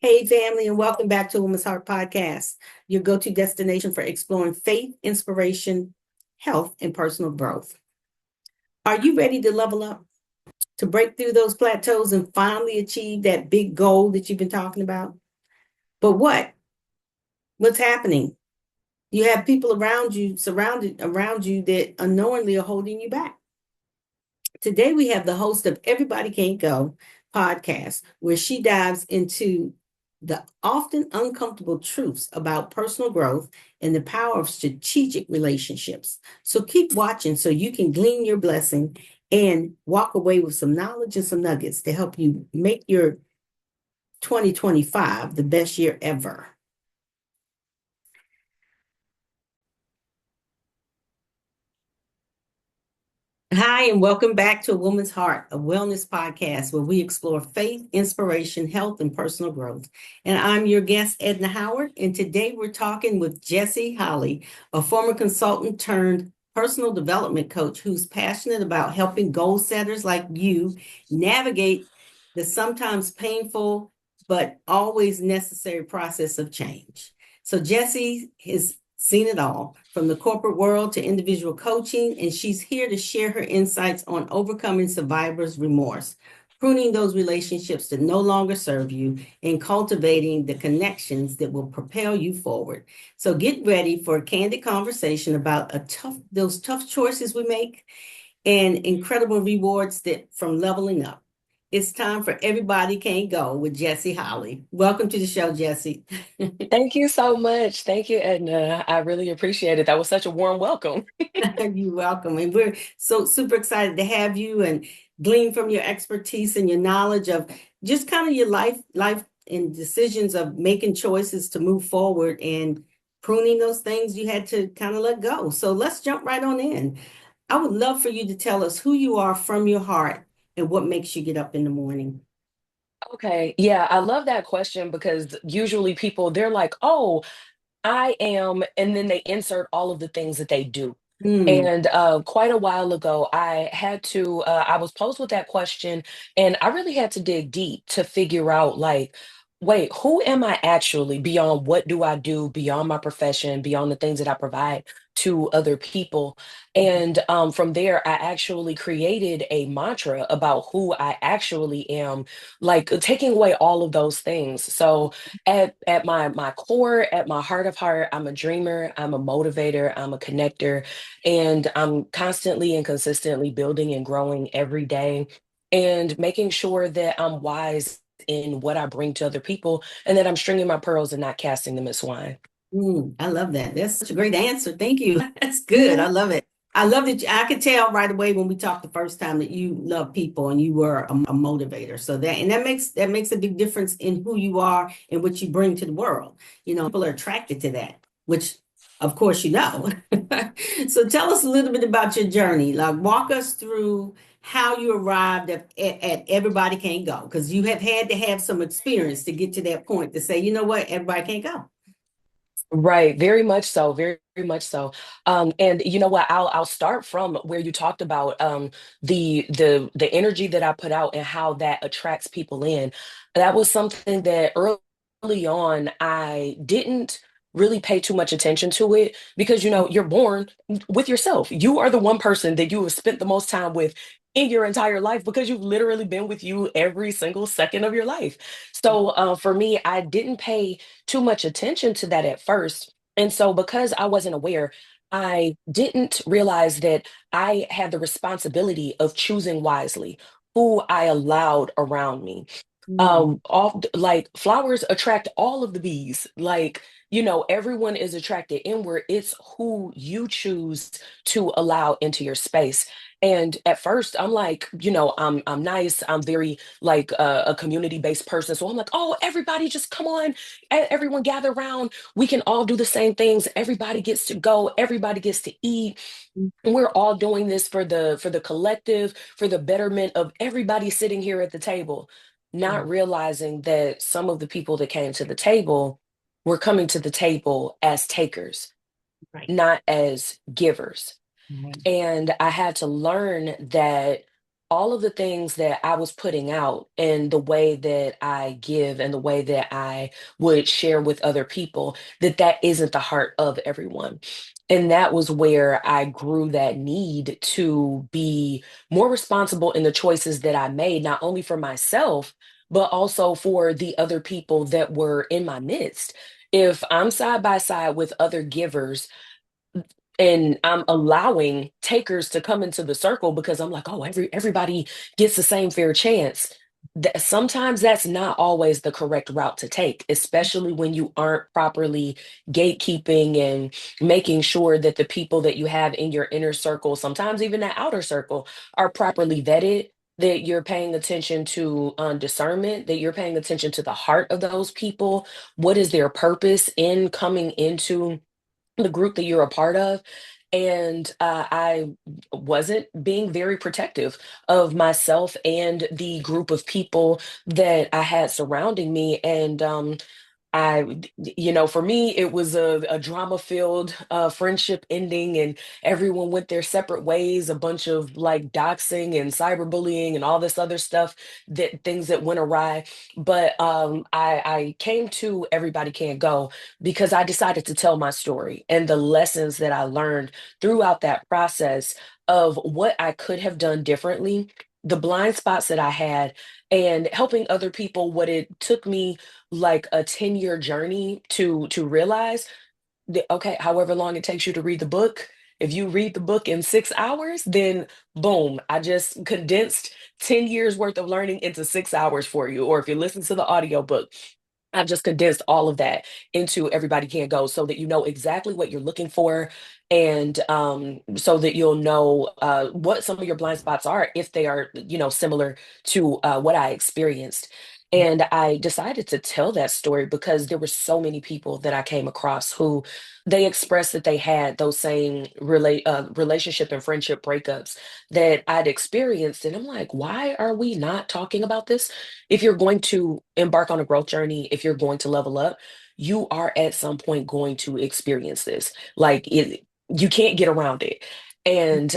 Hey, family, and welcome back to Women's Heart Podcast, your go-to destination for exploring faith, inspiration, health, and personal growth. Are you ready to level up, to break through those plateaus and finally achieve that big goal that you've been talking about? But what? What's happening? You have people around you, surrounded around you that unknowingly are holding you back. Today, we have the host of Everybody Can't Go podcast, where she dives into the often uncomfortable truths about personal growth and the power of strategic relationships. So keep watching so you can glean your blessing and walk away with some knowledge and some nuggets to help you make your 2025 the best year ever. Hi, and welcome back to A Woman's Heart, a wellness podcast where we explore faith, inspiration, health, and personal growth. And I'm your guest, Edna Howard. And today we're talking with Jessi Holley, a former consultant turned personal development coach who's passionate about helping goal setters like you navigate the sometimes painful but always necessary process of change. So, Jessi has seen it all from the corporate world to individual coaching, and she's here to share her insights on overcoming survivor's remorse, pruning those relationships that no longer serve you, and cultivating the connections that will propel you forward. So get ready for a candid conversation about those tough choices we make and incredible rewards that from leveling up. It's time for Everybody Can't Go with Jessi Holley. Welcome to the show, Jessi. Thank you so much. Thank you, Edna. I really appreciate it. That was such a warm welcome. You're welcome. And we're so super excited to have you and glean from your expertise and your knowledge of just kind of your life and decisions of making choices to move forward and pruning those things you had to kind of let go. So let's jump right on in. I would love for you to tell us who you are from your heart and what makes you get up in the morning. Okay. Yeah, I love that question because usually people, they're like, oh, I am, and then they insert all of the things that they do. Hmm. And quite a while ago, I was posed with that question, and I really had to dig deep to figure out, like, wait, who am I actually beyond what do I do, beyond my profession, beyond the things that I provide to other people? And from there, I actually created a mantra about who I actually am, like taking away all of those things. So, at my core, at my heart of heart, I'm a dreamer, I'm a motivator, I'm a connector, and I'm constantly and consistently building and growing every day and making sure that I'm wise in what I bring to other people and that I'm stringing my pearls and not casting them as swine. I love that. That's such a great answer. Thank you. That's good. I Mhm. love it. I love that I could tell right away when we talked the first time that you love people and you were a motivator. So that makes a big difference in who you are and what you bring to the world. People are attracted to that, which of course you know. So tell us a little bit about your journey. Like walk us through how you arrived at Everybody Can't Go, because you have had to have some experience to get to that point to say, you know what, everybody can't go. Right, very much so, very, very much so. And you know what? I'll start from where you talked about the energy that I put out and how that attracts people in. That was something that early on I didn't really pay too much attention to it because you're born with yourself. You are the one person that you have spent the most time with in your entire life because you've literally been with you every single second of your life. So for me, I didn't pay too much attention to that at first. And so, because I wasn't aware, I didn't realize that I had the responsibility of choosing wisely who I allowed around me. Mm. All like flowers attract all of the bees. Like, everyone is attracted inward. It's who you choose to allow into your space. And at first, I'm like, I'm nice. I'm very like a community-based person. So I'm like, oh, everybody just come on, everyone gather around. We can all do the same things. Everybody gets to go, everybody gets to eat. And we're all doing this for the collective, for the betterment of everybody sitting here at the table, not realizing that some of the people that came to the table were coming to the table as takers, Right. not as givers. Right. And I had to learn that all of the things that I was putting out and the way that I give and the way that I would share with other people, that isn't the heart of everyone. And that was where I grew that need to be more responsible in the choices that I made, not only for myself, but also for the other people that were in my midst. If I'm side by side with other givers, and I'm allowing takers to come into the circle because I'm like, oh, everybody gets the same fair chance. That sometimes that's not always the correct route to take, especially when you aren't properly gatekeeping and making sure that the people that you have in your inner circle, sometimes even that outer circle, are properly vetted. That you're paying attention to discernment, that you're paying attention to the heart of those people. What is their purpose in coming into the group that you're a part of? And I wasn't being very protective of myself and the group of people that I had surrounding me. And for me, it was a drama-filled friendship ending, and everyone went their separate ways. A bunch of like doxing and cyberbullying and all this other stuff, that things that went awry. But I came to Everybody Can't Go because I decided to tell my story and the lessons that I learned throughout that process of what I could have done differently, the blind spots that I had, and helping other people. What it took me like a 10-year journey to realize that, okay, however long it takes you to read the book, if you read the book in 6 hours, then boom, I just condensed 10 years worth of learning into 6 hours for you. Or if you listen to the audiobook, I've just condensed all of that into Everybody Can't Go so that you know exactly what you're looking for, and so that you'll know what some of your blind spots are if they are, similar to what I experienced. And I decided to tell that story because there were so many people that I came across who they expressed that they had those same relationship and friendship breakups that I'd experienced. And I'm like, why are we not talking about this? If you're going to embark on a growth journey, if you're going to level up, you are at some point going to experience this. You can't get around it. And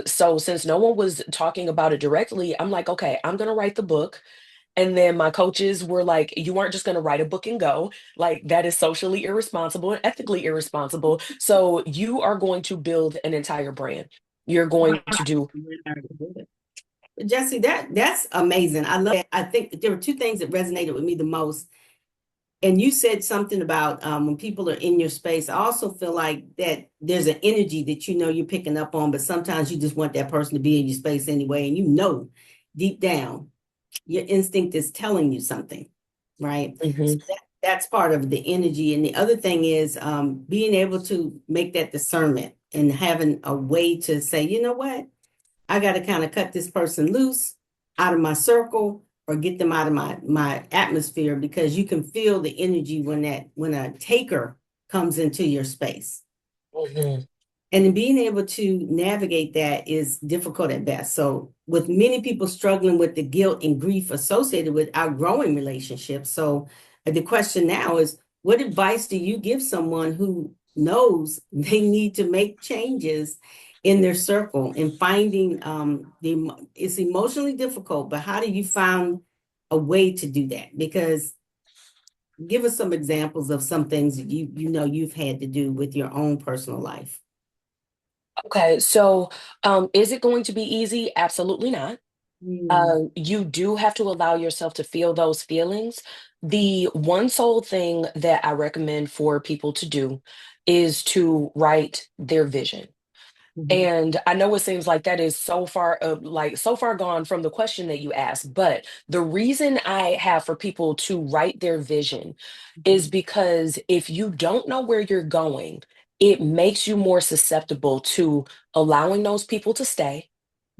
so, since no one was talking about it directly, I'm like, okay, I'm going to write the book. And then my coaches were like, you aren't just going to write a book and go. Like, that is socially irresponsible and ethically irresponsible. So, you are going to build an entire brand. You're going to do. Jessi, that's amazing. I love that. I think there were two things that resonated with me the most. And you said something about when people are in your space. I also feel like that there's an energy that you're picking up on, but sometimes you just want that person to be in your space anyway. And deep down, your instinct is telling you something, right? So Mhm, that's part of the energy. And the other thing is being able to make that discernment and having a way to say, you know what? I got to kind of cut this person loose out of my circle or get them out of my atmosphere because you can feel the energy when a taker comes into your space. mhm. And then being able to navigate that is difficult at best. So, with many people struggling with the guilt and grief associated with outgrowing relationships. So, the question now is what advice do you give someone who knows they need to make changes in their circle and finding it's emotionally difficult, but how do you find a way to do that? Because give us some examples of some things that you've had to do with your own personal life. Okay, so is it going to be easy? Absolutely not. Mm, You do have to allow yourself to feel those feelings. The one sole thing that I recommend for people to do is to write their vision. mhm, And I know it seems like that is so far gone from the question that you asked, but the reason I have for people to write their vision mhm, is because if you don't know where you're going, it makes you more susceptible to allowing those people to stay.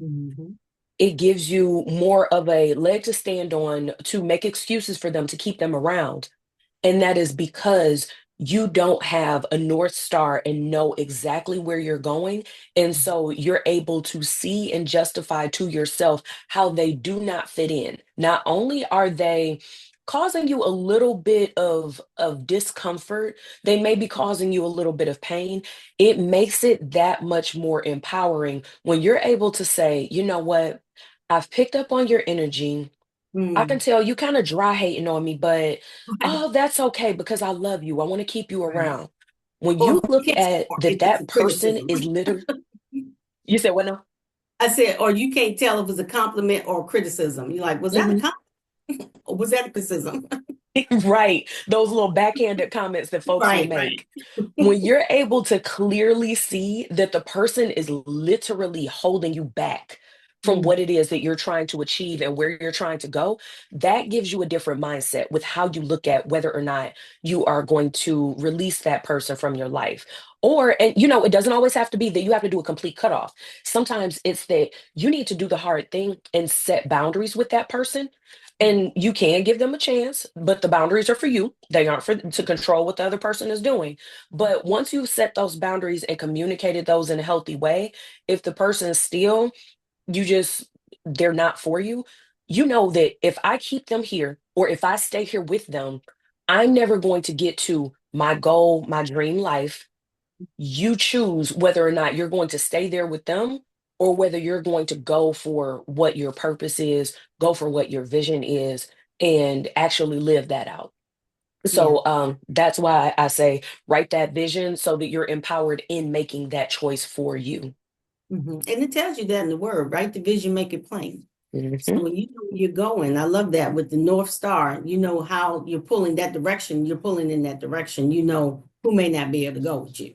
mhm, It gives you more of a leg to stand on to make excuses for them to keep them around. And that is because you don't have a North Star and know exactly where you're going. And so you're able to see and justify to yourself how they do not fit in. Not only are they causing you a little bit of discomfort, they may be causing you a little bit of pain. It makes it that much more empowering when you're able to say, you know what? I've picked up on your energy. I can Mm, tell you kind of dry hating on me, but right, oh, that's okay because I love you. I want to keep you right. around. When Or you look you can't at tell that, if it's that a person criticism. is literally, you said, what now? I said, or you can't tell if it's a compliment or criticism. You're like, was that a Mhm. compliment or was that a criticism? Right. Those little backhanded comments that folks will Right, right. make. When you're able to clearly see that the person is literally holding you back from Mm, what it is that you're trying to achieve and where you're trying to go, that gives you a different mindset with how you look at whether or not you are going to release that person from your life. Or, and it doesn't always have to be that you have to do a complete cutoff. Sometimes it's that you need to do the hard thing and set boundaries with that person, mhm. and you can give them a chance, but the boundaries are for you. They aren't for to control what the other person is doing. But once you've set those boundaries and communicated those in a healthy way, if the person still, you just, they're not for you, you know that if I keep them here or if I stay here with them, I'm never going to get to my goal, my dream life. You choose whether or not you're going to stay there with them or whether you're going to go for what your purpose is, go for what your vision is, and actually live that out. Yeah. So that's why I say write that vision so that you're empowered in making that choice for you. And it tells you that in the word, right? The vision make it plain. So Hmm. when you know where you're going, I love that with the North Star, you know how you're pulling that direction, you're pulling in that direction, you know who may not be able to go with you.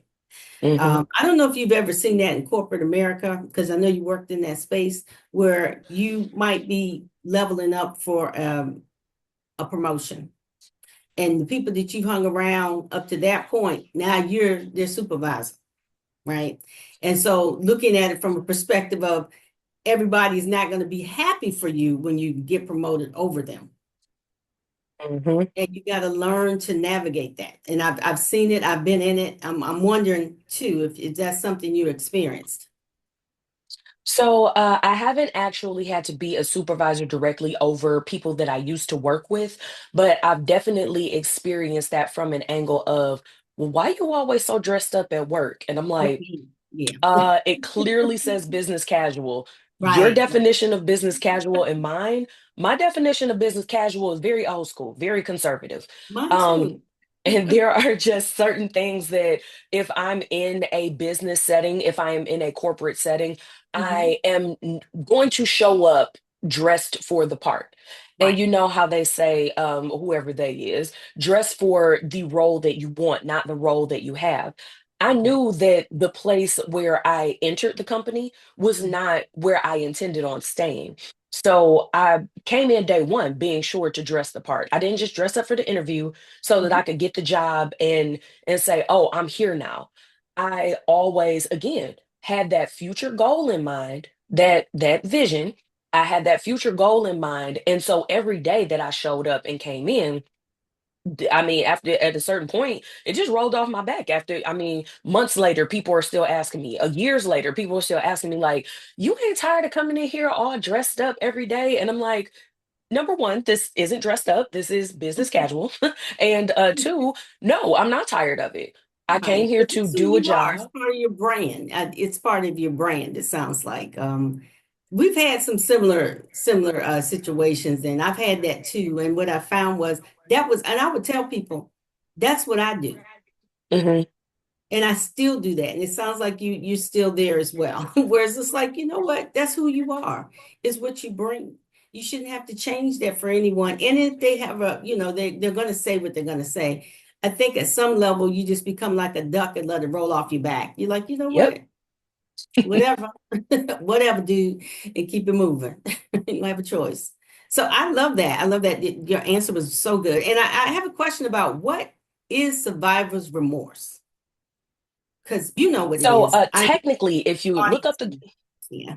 Hmm. I don't know if you've ever seen that in corporate America, because I know you worked in that space where you might be leveling up for a promotion. And the people that you hung around up to that point, now you're their supervisor, right? And so looking at it from a perspective of everybody's not going to be happy for you when you get promoted over them. Hmm. And you got to learn to navigate that. And I've seen it, I've been in it. I'm wondering too if that's something you experienced. So I haven't actually had to be a supervisor directly over people that I used to work with, but I've definitely experienced that from an angle of, well, why you always so dressed up at work? And I'm like, Okay. Yeah. it clearly says business casual. Your Right. Right. definition of business casual and mine, my definition of business casual is very old school, very conservative. Mine Um, too. and there are just certain things that if I'm in a business setting, if I am in a corporate setting, Mhm. I am going to show up dressed for the part. And Right. you know how they say, whoever they is, dress for the role that you want, not the role that you have. I Right. knew that the place where I entered the company was Mhm. not where I intended on staying. So I came in day one being sure to dress the part. I didn't just dress up for the interview so that Mhm. I could get the job and say, "Oh, I'm here now." I always again had that future goal in mind, that vision. I had that future goal in mind, and so every day that I showed up and came in, I mean, after at a certain point, it just rolled off my back. After, I mean, months later, people are still asking me. Years later, people are still asking me, like, "You ain't tired of coming in here all dressed up every day?" And I'm like, number one, this isn't dressed up. This is business casual. And two, no, I'm not tired of it. I came Right. here But to that's who do a you are. It's job. part of your brand. It's part of your brand, it sounds like. We've had some similar situations, and I've had that too. And what I found was and I would tell people, that's what I do. Hmm. And I still do that. And it sounds like you're still there as well. Whereas it's like, you know what? That's who you are. It's what you bring. You shouldn't have to change that for anyone. And if they have they're gonna say what they're gonna say. I think at some level you just become like a duck and let it roll off your back. You're like, you know Yep. what? Whatever, whatever, dude, and keep it moving. You don't have a choice. So I love that. I love that your answer was so good. And I have a question about what is survivor's remorse? Because you know what it So is. I technically, if you look audience, up the yeah.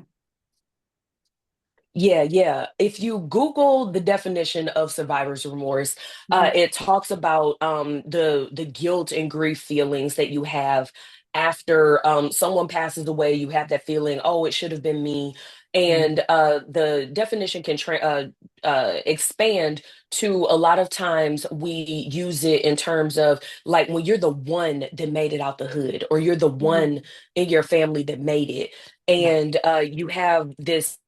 Yeah, yeah. If you Google the definition of survivor's remorse, Mhm. it talks about the guilt and grief feelings that you have after someone passes away. You have that feeling, oh, it should have been me. Mhm. And the definition can expand to a lot of times we use it in terms of like when you're the one that made it out the hood, or you're the one Mhm. in your family that made it, Right. and you have this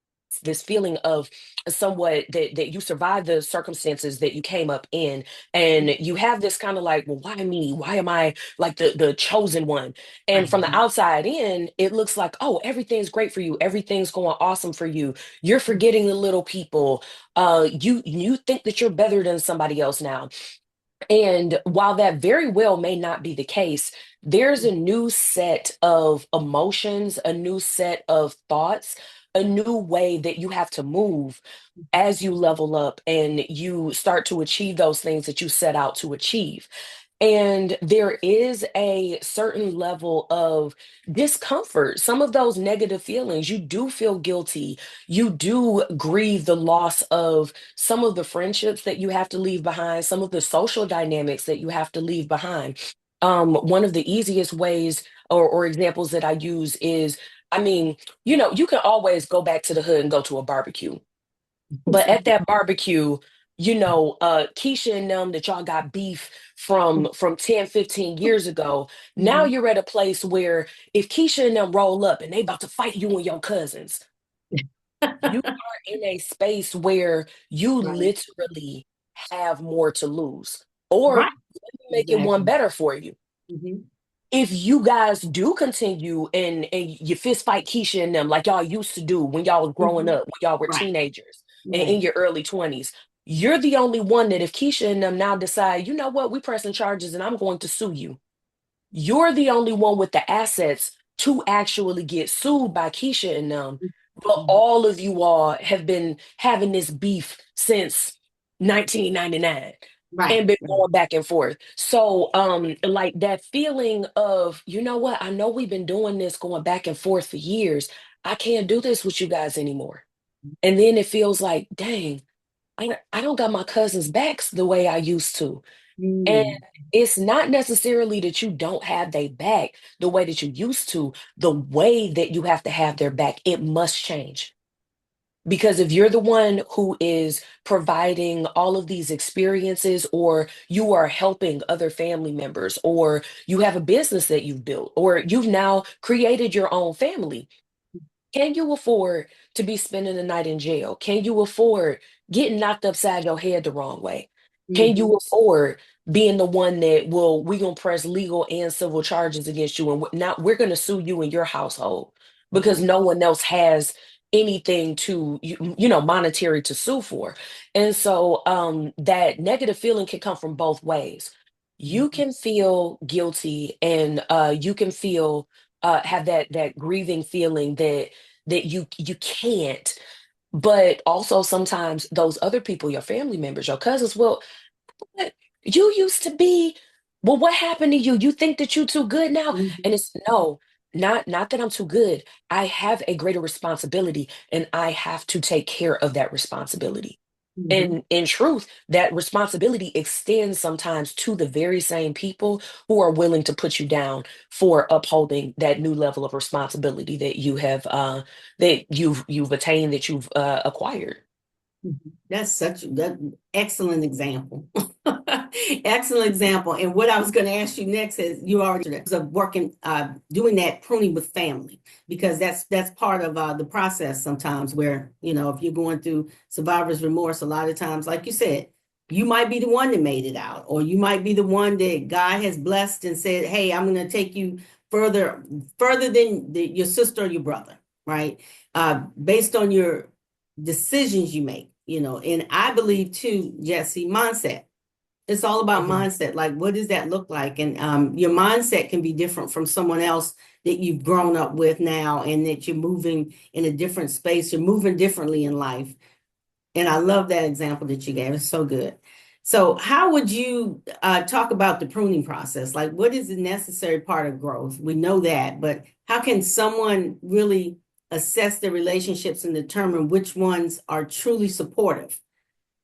this feeling of somewhat that you survived the circumstances that you came up in, and you have this kind of like, well, why me? Why am I like the chosen one? And from the Right. outside in, it looks like, oh, everything's great for you, everything's going awesome for you. You're forgetting the little people. You think that you're better than somebody else now. And while that very well may not be the case, there's a new set of emotions, a new set of thoughts, a new way that you have to move as you level up and you start to achieve those things that you set out to achieve. And there is a certain level of discomfort. Some of those negative feelings, you do feel guilty. You do grieve the loss of some of the friendships that you have to leave behind, some of the social dynamics that you have to leave behind. One of the easiest ways or examples that I use is, I mean, you can always go back to the hood and go to a barbecue. But at that barbecue, Keisha and them that y'all got beef from 10, 15 years ago, now Mhm. you're at a place where if Keisha and them roll up and they about to fight you and your cousins, you are in a space where you Right. literally have more to lose. Or Right. let me make it one Exactly. better for you. Hmm. If you guys do continue and you fist fight Keisha and them like y'all used to do when y'all was growing Hmm. up, when y'all were Right. teenagers and in Right. your early 20s, you're the only one that if Keisha and them now decide, you know what, we pressing charges and I'm going to sue you. You're the only one with the assets to actually get sued by Keisha and them. But Mhm. all of you all have been having this beef since 1999 Right. and been Right. going back and forth. So, like that feeling of, you know what, I know we've been doing this going back and forth for years. I can't do this with you guys anymore. And then it feels like, dang, I don't got my cousins' backs the way I used to. And Mm. it's not necessarily that you don't have their back the way that you used to. The way that you have to have their back, it must change. Because if you're the one who is providing all of these experiences, or you are helping other family members, or you have a business that you've built, or you've now created your own family, can you afford to be spending the night in jail? Can you afford getting knocked upside your head the wrong way? Can Hmm. you afford being the one that we gonna press legal and civil charges against you, and now we're gonna sue you in your household because Hmm. no one else has anything to monetary to sue for. And so that negative feeling can come from both ways. You Hmm. can feel guilty and you can feel have that grieving feeling that you can't. But also sometimes those other people, your family members, your cousins, well, what you used to be, well, what happened to you? You think that you too good now? Hmm. And it's no, not that I'm too good. I have a greater responsibility and I have to take care of that responsibility. Hmm. And in truth, that responsibility extends sometimes to the very same people who are willing to put you down for upholding that new level of responsibility that you've attained, that you've acquired. That's such that excellent example. Excellent example. And what I was going to ask you next is you already of working doing that pruning with family because that's part of the process sometimes where if you're going through survivor's remorse a lot of times like you said you might be the one that made it out or you might be the one that God has blessed and said hey I'm going to take you further than your sister or your brother right based on your decisions you make, and I believe too, Jessi, mindset. It's all about Mhm. mindset. Like, what does that look like? And your mindset can be different from someone else that you've grown up with now, and that you're moving in a different space. You're moving differently in life. And I love that example that you gave. It's so good. So, how would you talk about the pruning process? Like, what is the necessary part of growth? We know that, but how can someone really assess their relationships and determine which ones are truly supportive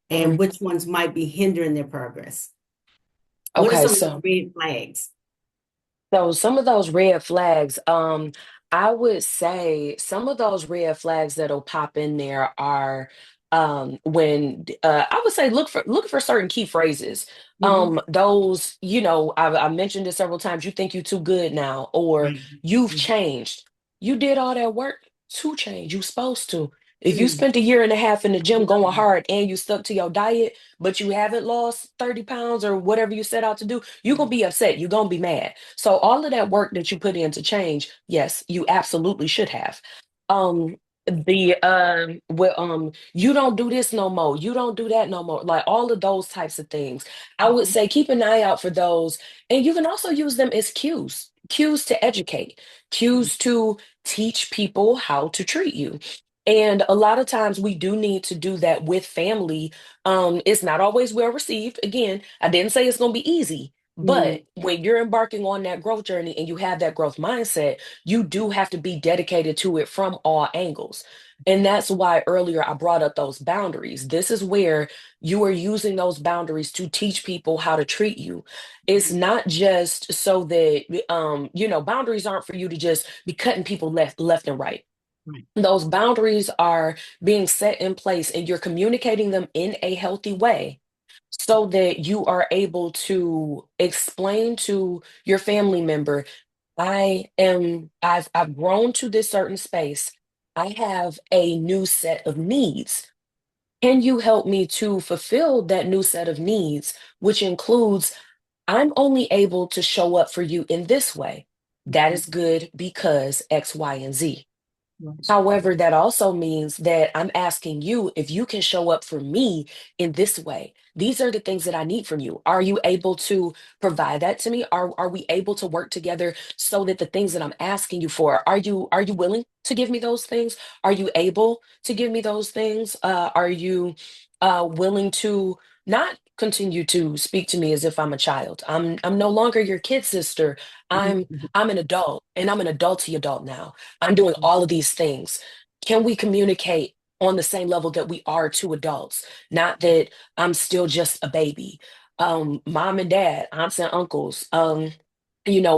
and Mhm. which ones might be hindering their progress? What are Okay, some of those so red flags? some of those red flags, I would say some of those red flags that'll pop in there are when I would say look for certain key phrases. Hmm. Those, I mentioned it several times, you think you're too good now, or Right. you've changed. You did all that work to change. You're supposed to. If you Mm. spent a year and a half in the gym going No. hard and you stuck to your diet, but you haven't lost 30 pounds or whatever you set out to do, you're going to be upset. You're going to be mad. So all of that work that you put in to change, yes, you absolutely should have. Um, you don't do this no more. You don't do that no more. Like all of those types of things. I would Mhm. say keep an eye out for those. And you can also use them as cues to educate, cues to teach people how to treat you. And a lot of times we do need to do that with family. It's not always well received. Again, I didn't say it's going to be easy, Mm. but when you're embarking on that growth journey and you have that growth mindset, you do have to be dedicated to it from all angles. And that's why earlier I brought up those boundaries. This is where you are using those boundaries to teach people how to treat you. It's not just so that boundaries aren't for you to just be cutting people left and right. Right. Those boundaries are being set in place and you're communicating them in a healthy way so that you are able to explain to your family member, I've grown to this certain space. I have a new set of needs. Can you help me to fulfill that new set of needs, which includes I'm only able to show up for you in this way. That Mhm. is good because X, Y, and Z. Right. However, that also means that I'm asking you if you can show up for me in this way. These are the things that I need from you. Are you able to provide that to me? Are we able to work together so that the things that I'm asking you for, are you willing to give me those things? Are you able to give me those things? Are you willing to not continue to speak to me as if I'm a child? I'm no longer your kid sister. I'm Mhm. I'm an adult and I'm an adulty adult now. I'm doing all of these things. Can we communicate on the same level that we are two adults? Not that I'm still just a baby. Mom and dad, aunts and uncles.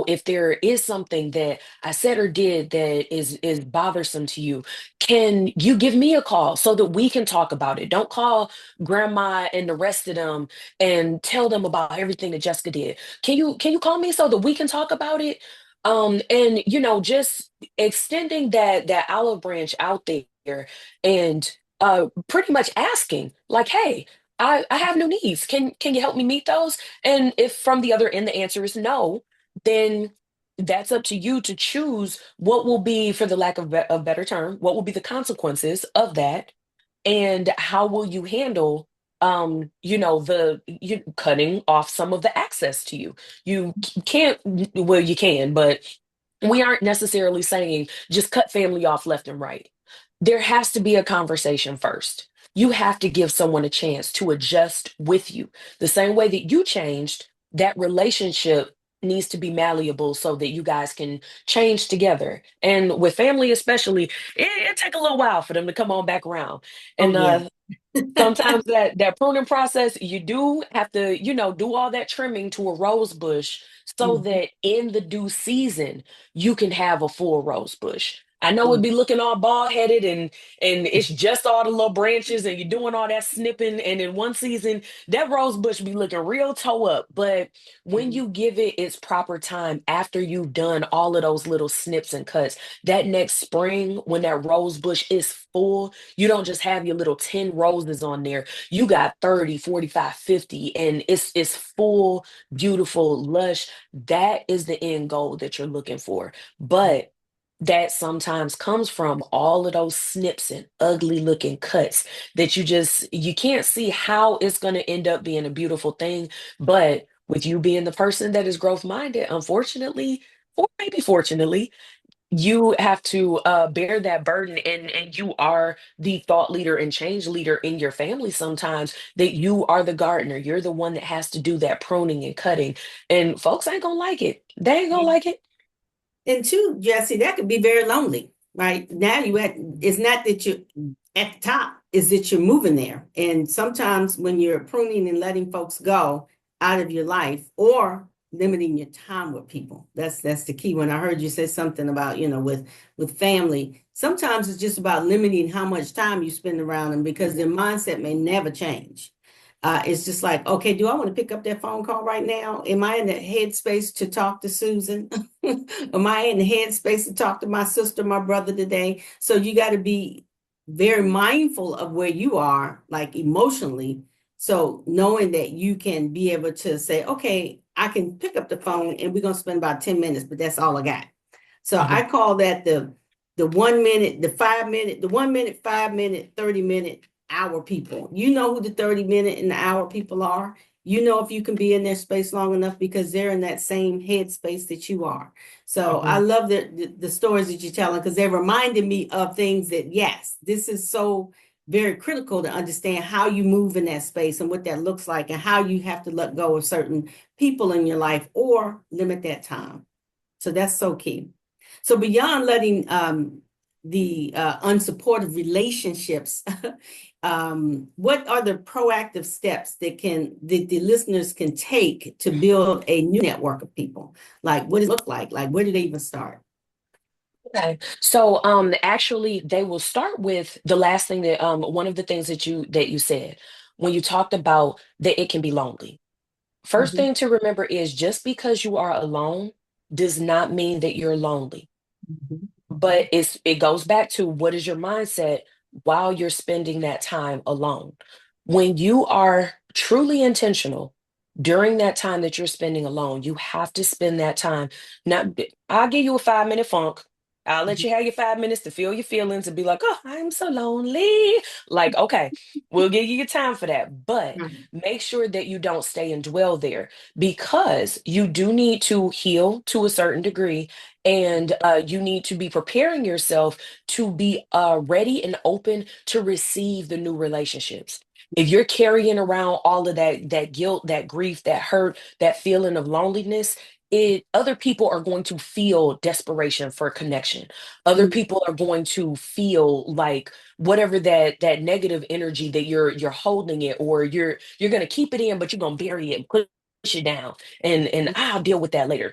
If there is something that I said or did that is bothersome to you, can you give me a call so that we can talk about it? Don't call grandma and the rest of them and tell them about everything that Jessica did. Can you call me so that we can talk about it? And just extending that olive branch out there and pretty much asking, like, hey, I have new needs. Can you help me meet those? And if from the other end the answer is no, then that's up to you to choose what will be, for the lack of a better term, what will be the consequences of that, and how will you handle, the you cutting off some of the access to you. You can't, well, you can, but we aren't necessarily saying just cut family off left and right. There has to be a conversation first. You have to give someone a chance to adjust with you. The same way that you changed, that relationship needs to be malleable so that you guys can change together. And with family, especially, it take a little while for them to come on back around. Oh And yeah. sometimes that pruning process, you do have to, do all that trimming to a rose bush so Mhm. that in the due season you can have a full rose bush. I know it'd Mm. be looking all bald headed and it's just all the little branches and you're doing all that snipping, and in one season that rose bush be looking real toe up. But when Mhm. you give it its proper time after you've done all of those little snips and cuts, that next spring when that rose bush is full, you don't just have your little 10 roses on there. You got 30, 45, 50, and it's full, beautiful, lush. That is the end goal that you're looking for. But that sometimes comes from all of those snips and ugly looking cuts that you can't see how it's going to end up being a beautiful thing. But with you being the person that is growth minded, unfortunately, or maybe fortunately, you have to bear that burden, and you are the thought leader and change leader in your family sometimes, that you are the gardener. You're the one that has to do that pruning and cutting, and folks ain't gonna like it. They ain't gonna like it. And two, Jesse, that could be very lonely, right? Now it's not that you're at the top, is that you're moving there. And sometimes when you're pruning and letting folks go out of your life or limiting your time with people, that's the key. When I heard you say something about, with family, sometimes it's just about limiting how much time you spend around them because their mindset may never change. It's just like, okay, do I want to pick up that phone call right now? Am I in the headspace to talk to Susan? Am I in the headspace to talk to my sister, my brother today? So you got to be very mindful of where you are, like emotionally. So knowing that you can be able to say, okay, I can pick up the phone and we're gonna spend about 10 minutes, but that's all I got. So I Mhm. call that the 1 minute, the 5 minute, the 1 minute, 5 minute, 30 minute hour people. You know who the 30 minute and the hour people are. You know if you can be in their space long enough because they're in that same headspace that you are. So I Mhm. love the stories that you're telling because they're reminding me of things that, yes, this is so very critical to understand how you move in that space and what that looks like and how you have to let go of certain people in your life or limit that time. So that's so key. So beyond letting the unsupportive relationships, what are the proactive steps that the listeners can take to build a new network of people? Like, what does it look like? Like, where do they even start? Okay. So actually they will start with the last thing that one of the things that you said when you talked about that it can be lonely. First Mhm, thing to remember is just because you are alone does not mean that you're lonely. mhm, But it goes back to what is your mindset while you're spending that time alone. When you are truly intentional during that time that you're spending alone, you have to spend that time. Not, I'll give you a 5 minute funk. I'll let mhm, you have your 5 minutes to feel your feelings and be like, oh, I'm so lonely. Like, okay, we'll give you your time for that. But mhm, make sure that you don't stay and dwell there because you do need to heal to a certain degree and you need to be preparing yourself to be ready and open to receive the new relationships. If you're carrying around all of that guilt, that grief, that hurt, that feeling of loneliness, it other people are going to feel desperation for connection. Other mhm, people are going to feel like whatever that negative energy that you're holding it, or you're going to keep it in, but you're going to bury it and push it down, and I'll deal with that later.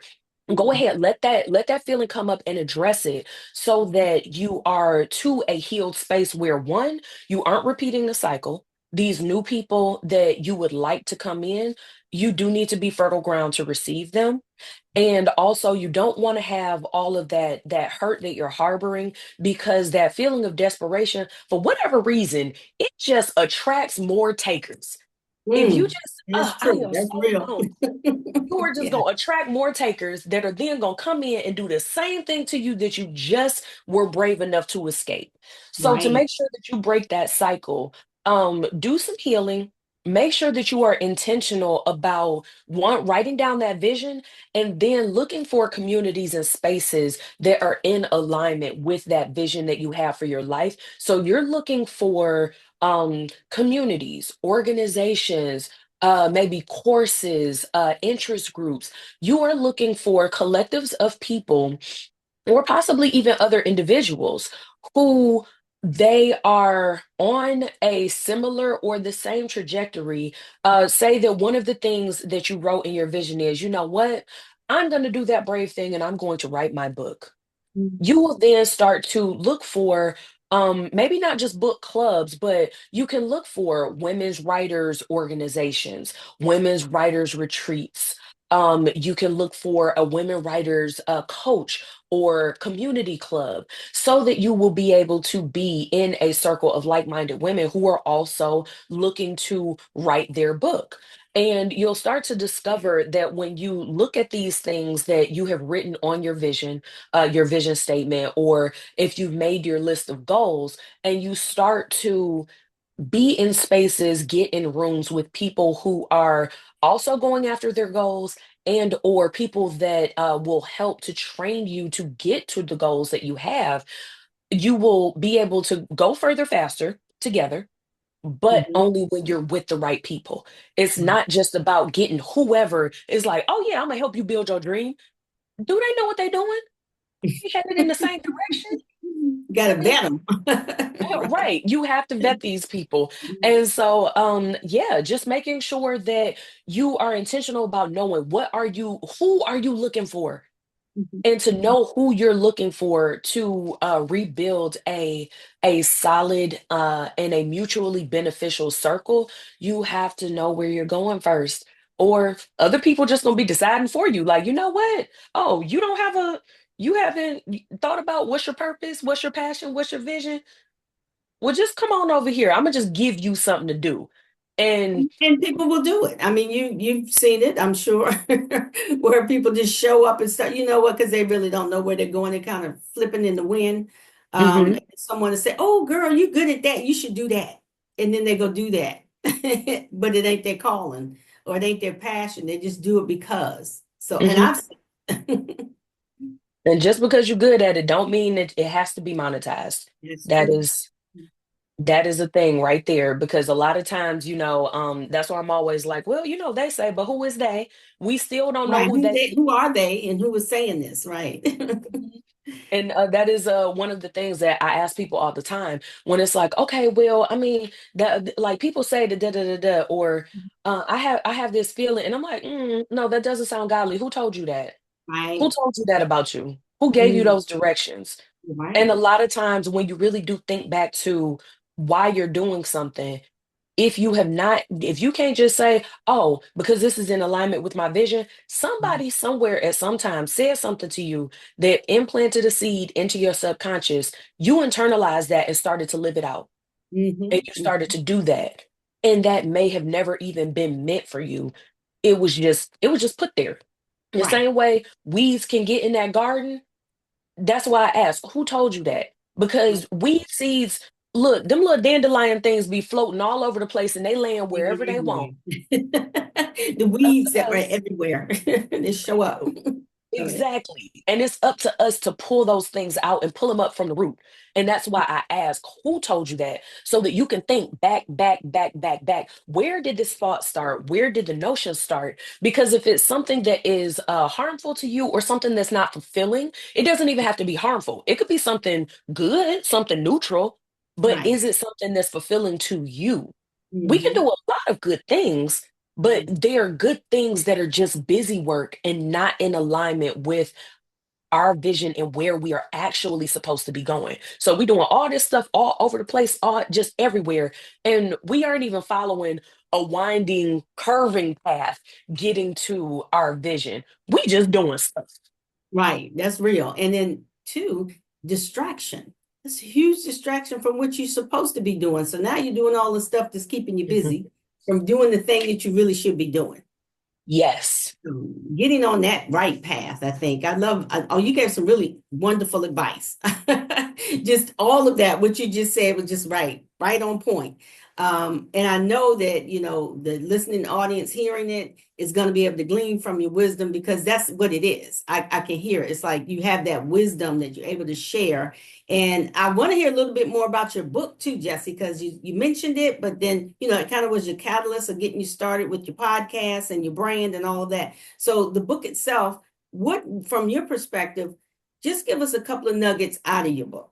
Go mhm, ahead, let that feeling come up and address it so that you are to a healed space where one, you aren't repeating the cycle. These new people that you would like to come in, you do need to be fertile ground to receive them. And also you don't want to have all of that hurt that you're harboring, because that feeling of desperation, for whatever reason, it just attracts more takers. If you mm. just, That's I true. am That's so real. alone, you are just Yeah, going to attract more takers that are then going to come in and do the same thing to you that you just were brave enough to escape. So to right. make sure that you break that cycle, do some healing. Make sure that you are intentional about one, writing down that vision, and then looking for communities and spaces that are in alignment with that vision that you have for your life. So you're looking for communities, organizations, maybe courses, interest groups. You are looking for collectives of people, or possibly even other individuals who they are on a similar or the same trajectory. Say that one of the things that you wrote in your vision is, you know what? I'm going to do that brave thing and I'm going to write my book. Mm, You will then start to look for maybe not just book clubs, but you can look for women's writers organizations, women's writers retreats. You can look for a women writers coach or community club, so that you will be able to be in a circle of like-minded women who are also looking to write their book. And you'll start to discover that when you look at these things that you have written on your vision statement, or if you've made your list of goals, and you start to be in spaces, get in rooms with people who are also going after their goals, and or people that will help to train you to get to the goals that you have, you will be able to go further faster together, but mhm, only when you're with the right people. It's not just about getting whoever is like, oh yeah, I'm gonna help you build your dream. Do they know what they're doing? We headed in the same direction. Gotta I mean, vet them. right. You have to vet these people. And so, yeah, just making sure that you are intentional about knowing who are you looking for? And to know who you're looking for to rebuild a solid and a mutually beneficial circle, you have to know where you're going first. Or other people just gonna be deciding for you. Like, you know what? Oh, you haven't thought about what's your purpose, what's your passion, what's your vision? well, just come on over here. I'm gonna just give you something to do. And And people will do it. I mean, you've seen it, I'm sure, where people just show up and start, you know what, because they really don't know where they're going. They're kind of flipping in the wind. mhm. And someone will say, "Oh, girl, you're good at that. You should do that." And then they go do that. But it ain't their calling or it ain't their passion. They just do it because. So, and Mhm. I've seen And just because you're good at it, don't mean that it has to be monetized. it's That true. is that is a thing right there. Because a lot of times, that's why I'm always like, well, they say, but who is they? We still don't know Right. who they Who are they and who was saying this, right? is. And that is one of the things that I ask people all the time when it's like, okay, well, I mean, that like people say the da da da da, or I have this feeling, and I'm like, no, that doesn't sound godly. Who told you that? Who Right. told you that about you? Who gave you Mm, those directions? And right. a lot of times when you really do think back to why you're doing something, if you can't just say, oh, because this is in alignment with my vision, somebody somewhere at some time said something to you that implanted a seed into your subconscious. You internalized that and started to live it out. And you started Mm-hmm. to do that. And that may have never even been meant for you. It was just put there. The Right. same way weeds can get in that garden, that's why I asked, who told you that? Right. Because weed seeds, look, them little dandelion things be floating all over the place and they land They're wherever they want. everywhere. The weeds that are Us, everywhere. They show up. Go ahead. exactly. And it's up to us to pull those things out and pull them up from the root. And that's why I ask, who told you that? So that you can think back, back, back, back, back. Where did this thought start? Where did the notion start? Because if it's something that is harmful to you or something that's not fulfilling, it doesn't even have to be harmful. It could be something good, something neutral, but Right. is it something that's fulfilling to you? We can do Mm-hmm. a lot of good things, but they are good things that are just busy work and not in alignment with our vision and where we are actually supposed to be going. So we're doing all this stuff all over the place, all just everywhere, and we aren't even following a winding, curving path getting to our vision. We just doing stuff. Right. That's real. And then two, distraction. That's a huge distraction from what you're supposed to be doing. So now you're doing all the stuff that's keeping you Mhm. busy from doing the thing that you really should be doing. Yes. Getting on that right path, I think. Oh, you gave some really wonderful advice. Just all of that, what you just said was just right on point. And I know that, the listening audience hearing it is going to be able to glean from your wisdom because that's what it is. I can hear it. It's like you have that wisdom that you're able to share. And I want to hear a little bit more about your book too, Jessi, because you mentioned it, but then, it kind of was your catalyst of getting you started with your podcast and your brand and all of that. So the book itself, what, from your perspective, just give us a couple of nuggets out of your book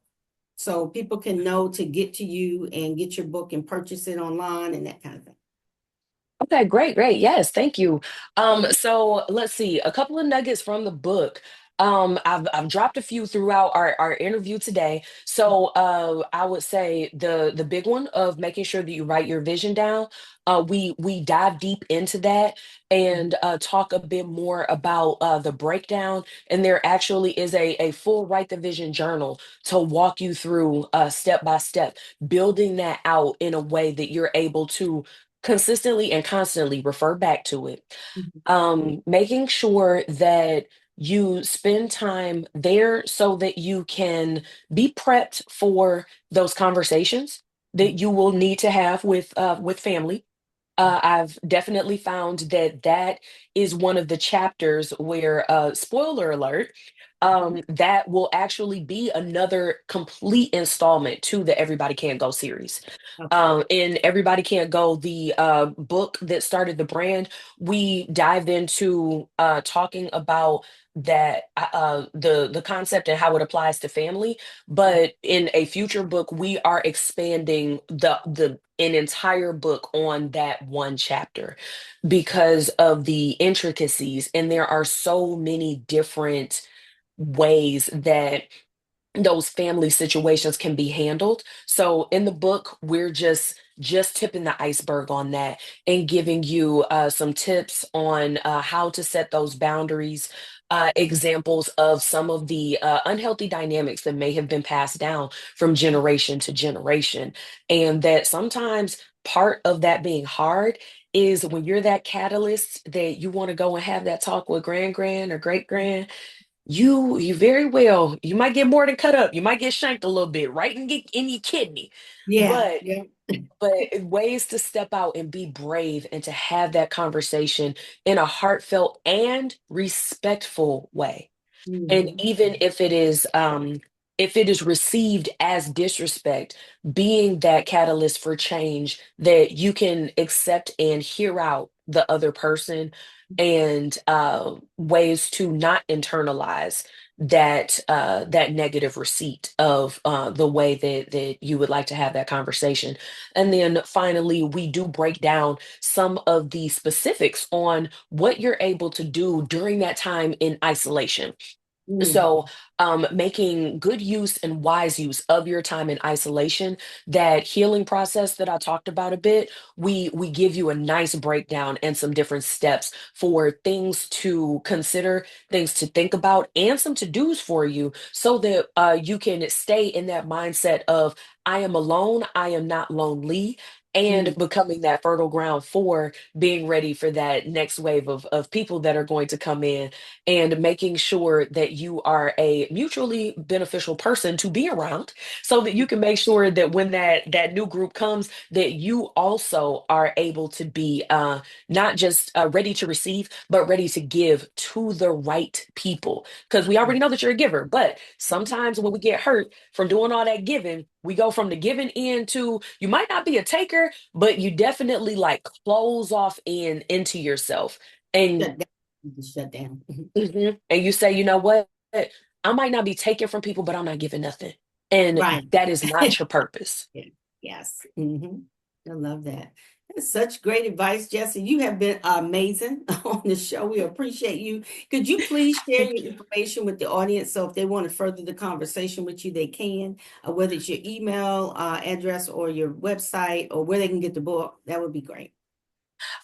so people can know to get to you and get your book and purchase it online and that kind of thing. Okay, great, great. Yes, thank you. So let's see, a couple of nuggets from the book. I've dropped a few throughout our interview today. So I would say the big one of making sure that you write your vision down. We dive deep into that and talk a bit more about the breakdown. And there actually is a full write the vision journal to walk you through step by step, building that out in a way that you're able to consistently and constantly refer back to it. Making sure that you spend time there so that you can be prepped for those conversations that you will need to have with family. I've definitely found that that is one of the chapters where, spoiler alert, that will actually be another complete installment to the Everybody Can't Go series. Okay. In Everybody Can't Go, the book that started the brand, we dive into talking about the concept and how it applies to family. But in a future book, we are expanding the an entire book on that one chapter because of the intricacies, and there are so many different ways that those family situations can be handled. So in the book, we're just tipping the iceberg on that and giving you some tips on how to set those boundaries, examples of some of the unhealthy dynamics that may have been passed down from generation to generation. And that sometimes part of that being hard is when you're that catalyst that you want to go and have that talk with grand or great grand, you very well, you might get more than cut up, you might get shanked a little bit, right in your kidney. Yeah, But yeah. but ways to step out and be brave and to have that conversation in a heartfelt and respectful way. And Mhm. even if it is received as disrespect, being that catalyst for change that you can accept and hear out the other person, and ways to not internalize that negative receipt of the way that you would like to have that conversation. And then finally, we do break down some of the specifics on what you're able to do during that time in isolation. Mm. So, making good use and wise use of your time in isolation, that healing process that I talked about a bit, we give you a nice breakdown and some different steps for things to consider, things to think about, and some to-dos for you, so that you can stay in that mindset of I am alone, I am not lonely, and Mm. becoming that fertile ground for being ready for that next wave of people that are going to come in, and making sure that you are a mutually beneficial person to be around, so that you can make sure that when that new group comes, that you also are able to be not just ready to receive, but ready to give to the right people, because we already know that you're a giver. But sometimes when we get hurt from doing all that giving, we go from the giving end to, you might not be a taker, but you definitely like close off into yourself. And Shut down. You just shut down. and you say, you know what? I might not be taking from people, but I'm not giving nothing. And Right. that is not your purpose. Yeah. Yes. I love that. That's such great advice, Jesse. You have been amazing on the show. We appreciate you. Could you please share your information with the audience so if they want to further the conversation with you, they can, whether it's your email address or your website or where they can get the book? That would be great.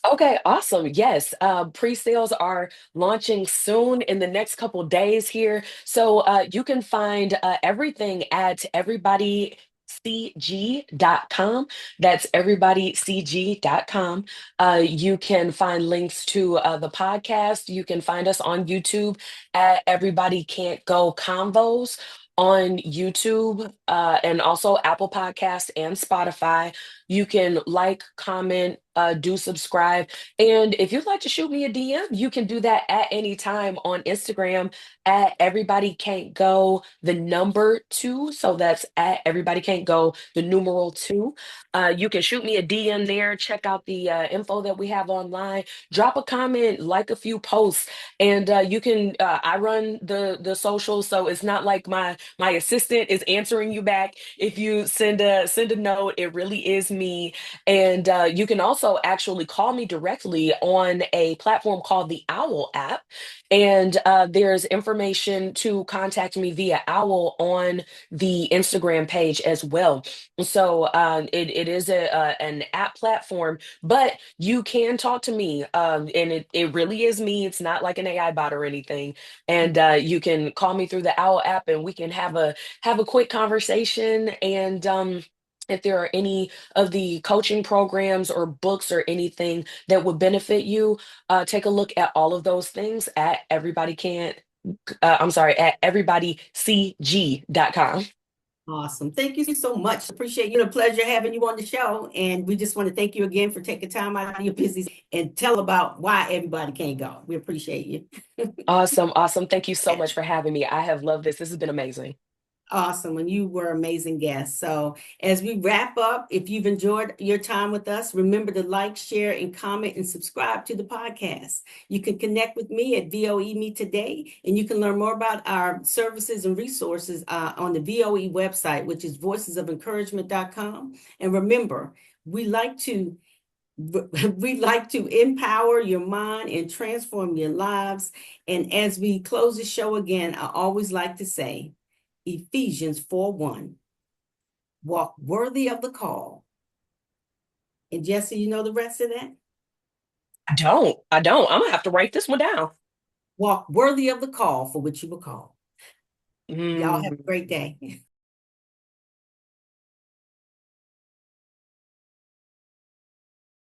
Okay, awesome. Yes, pre-sales are launching soon in the next couple days here. So you can find everything at everybodycg.com. That's everybodycg.com. You can find links to the podcast. You can find us on YouTube at Everybody Can't Go Convos on YouTube, and also Apple Podcasts and Spotify. You can like, comment, do subscribe. And if you'd like to shoot me a DM, you can do that at any time on Instagram at Everybody Can't Go, the number two. So that's at Everybody Can't Go, the numeral two. You can shoot me a DM there, check out the info that we have online, drop a comment, like a few posts, and you can. I run the socials, so it's not like my assistant is answering you back. If you send a note, it really is me. And you can also actually call me directly on a platform called the Owl app. And there's information to contact me via Owl on the Instagram page as well. So it is an app platform, but you can talk to me. And it really is me. It's not like an AI bot or anything. And you can call me through the Owl app, and we can have a quick conversation. And if there are any of the coaching programs or books or anything that would benefit you, take a look at all of those things at everybody can't. I'm sorry, at everybodycg.com. Awesome. Thank you so much. Appreciate you. A pleasure having you on the show. And we just want to thank you again for taking time out of your business and tell about why everybody can't go. We appreciate you. Awesome, awesome. Thank you so much for having me. I have loved this. This has been amazing. Awesome. And you were amazing guests. So as we wrap up, if you've enjoyed your time with us, remember to like, share, and comment and subscribe to the podcast. You can connect with me at VOE Me Today, and you can learn more about our services and resources on the VOE website, which is voicesoфencouragement.com. And remember, we like to we like to empower your mind and transform your lives. And as we close the show again, I always like to say, Ephesians 4:1, walk worthy of the call. And Jesse, you know the rest of that? I don't. I'm gonna have to write this one down. walk worthy of the call for which you were called. Y'all have a Mm. great day.